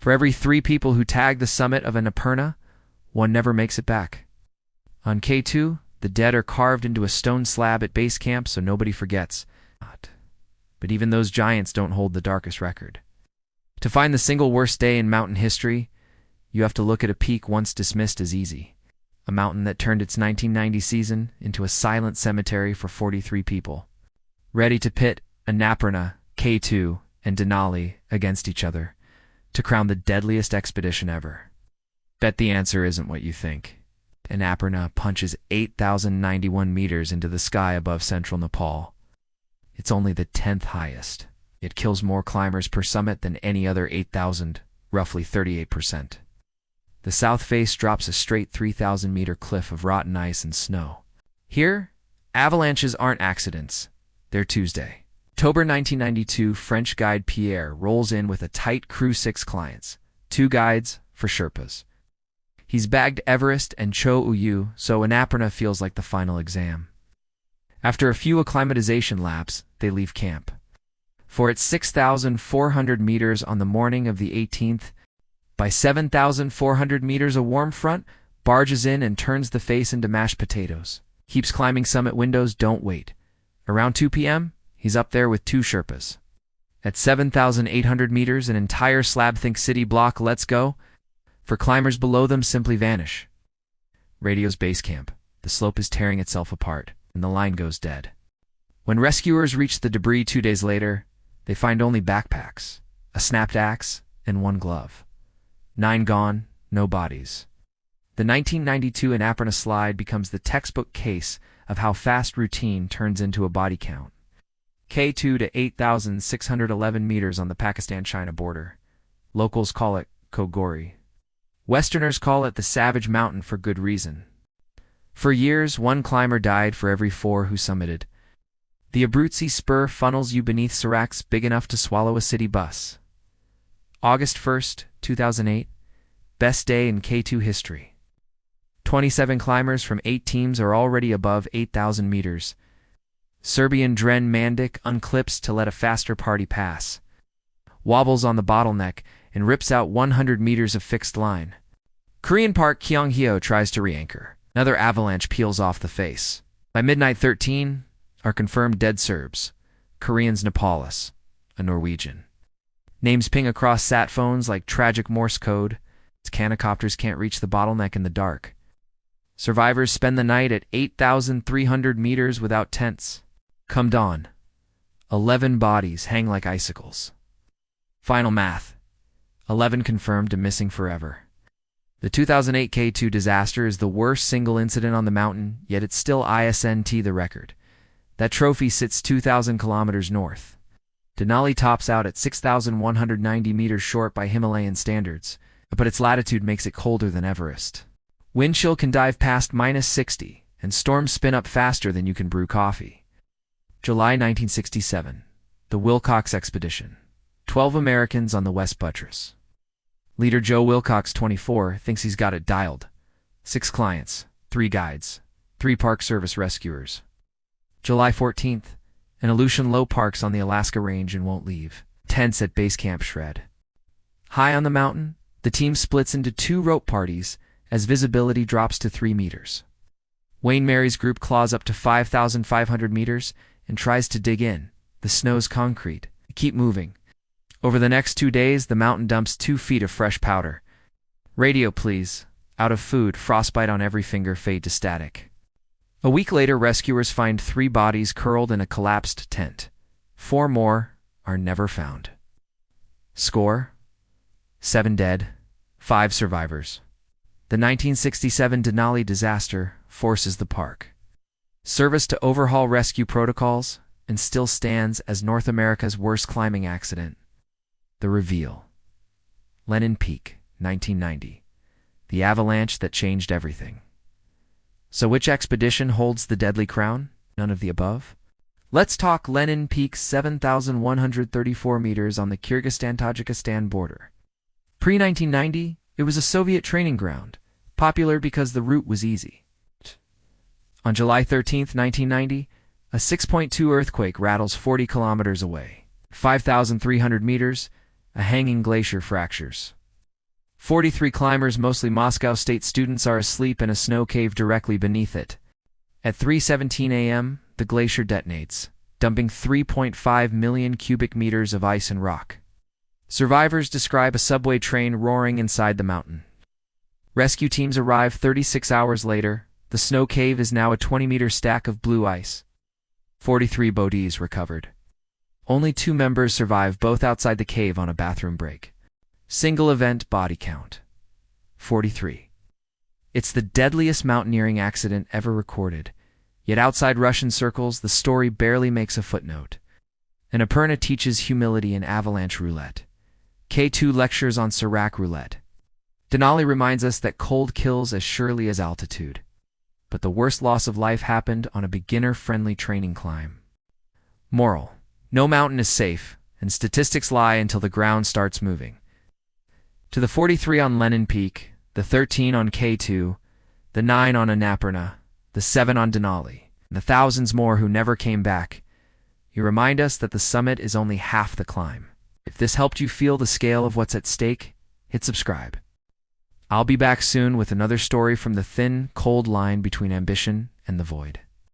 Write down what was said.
For every 3 people who tag the summit of Annapurna, 1 never makes it back. On K2, the dead are carved into a stone slab at base camp so nobody forgets. But even those giants don't hold the darkest record. To find the single worst day in mountain history, you have to look at a peak once dismissed as easy. A mountain that turned its 1990 season into a silent cemetery for 43 people. Ready to pit Annapurna, K2, and Denali against each other to crown the deadliest expedition ever. Bet the answer isn't what you think. Annapurna punches 8,091 meters into the sky above central Nepal. It's only the 10th highest. It kills more climbers per summit than any other 8,000, roughly 38%. The south face drops a straight 3,000-meter cliff of rotten ice and snow. Here, avalanches aren't accidents. They're Tuesday. October 1992, French guide Pierre rolls in with a tight crew 6 clients, 2 guides for Sherpas. He's bagged Everest and Cho Oyu, so Annapurna feels like the final exam. After a few acclimatization laps, they leave camp. For its 6,400 meters on the morning of the 18th, by 7,400 meters a warm front barges in and turns the face into mashed potatoes. Keeps climbing summit windows, don't wait. Around 2 p.m., he's up there with 2 Sherpas. At 7,800 meters, an entire slab think city block lets go. For climbers below them simply vanish. Radio's base camp. The slope is tearing itself apart, and the line goes dead. When rescuers reach the debris 2 days later, they find only backpacks, a snapped axe, and 1 glove. 9 gone, no bodies. The 1992 Annapurna slide becomes the textbook case of how fast routine turns into a body count. K2 to 8,611 meters on the Pakistan-China border. Locals call it Kogori. Westerners call it the Savage Mountain for good reason. For years, 1 climber died for every 4 who summited. The Abruzzi spur funnels you beneath seracs big enough to swallow a city bus. August 1st, 2008, best day in K2 history. 27 climbers from 8 teams are already above 8,000 meters. Serbian Dren Mandic unclips to let a faster party pass. Wobbles on the bottleneck and rips out 100 meters of fixed line. Korean Park Kyonghyo tries to re-anchor. Another avalanche peels off the face. By midnight 13 are confirmed dead Serbs. Koreans Nepalis, a Norwegian. Names ping across sat phones like tragic Morse code. Its canocopters can't reach the bottleneck in the dark. Survivors spend the night at 8,300 meters without tents. Come dawn, 11 bodies hang like icicles. Final math. 11 confirmed and missing forever. The 2008 K2 disaster is the worst single incident on the mountain, yet it's still ISNT the record. That trophy sits 2,000 kilometers north. Denali tops out at 6,190 meters short by Himalayan standards, but its latitude makes it colder than Everest. Wind chill can dive past -60, and storms spin up faster than you can brew coffee. July 1967. The Wilcox Expedition. 12 Americans on the West Buttress. Leader Joe Wilcox, 24, thinks he's got it dialed. 6 clients, 3 guides, 3 Park Service rescuers. July 14th. An Aleutian Low parks on the Alaska Range and won't leave. Tents at base camp shred. High on the mountain, the team splits into 2 rope parties as visibility drops to 3 meters. Wayne Mary's group claws up to 5,500 meters and tries to dig in. The snow's concrete. They keep moving. Over the next 2 days, the mountain dumps 2 feet of fresh powder. Radio, please. Out of food, frostbite on every finger, fade to static. A week later, rescuers find 3 bodies curled in a collapsed tent. 4 more are never found. Score: 7 dead, 5 survivors. The 1967 Denali disaster forces the park service to overhaul rescue protocols and still stands as North America's worst climbing accident. The reveal. Lenin Peak, 1990. The avalanche that changed everything. So which expedition holds the deadly crown? None of the above? Let's talk Lenin Peak, 7,134 meters on the Kyrgyzstan-Tajikistan border. Pre-1990, it was a Soviet training ground, popular because the route was easy. On July 13, 1990, a 6.2 earthquake rattles 40 kilometers away. 5,300 meters, a hanging glacier fractures. 43 climbers, mostly Moscow State students, are asleep in a snow cave directly beneath it. At 3:17 a.m., the glacier detonates, dumping 3.5 million cubic meters of ice and rock. Survivors describe a subway train roaring inside the mountain. Rescue teams arrive 36 hours later. The snow cave is now a 20-meter stack of blue ice. 43 bodies recovered. Only 2 members survive, both outside the cave on a bathroom break. Single event body count: 43. It's the deadliest mountaineering accident ever recorded, yet outside Russian circles the story barely makes a footnote. Annapurna teaches humility in avalanche roulette. K2 lectures on Serac roulette. Denali reminds us that cold kills as surely as altitude. But the worst loss of life happened on a beginner-friendly training climb. Moral: no mountain is safe, and statistics lie until the ground starts moving. To the 43 on Lenin Peak, the 13 on K2, the 9 on Annapurna, the 7 on Denali, and the thousands more who never came back, you remind us that the summit is only half the climb. If this helped you feel the scale of what's at stake, hit subscribe. I'll be back soon with another story from the thin, cold line between ambition and the void.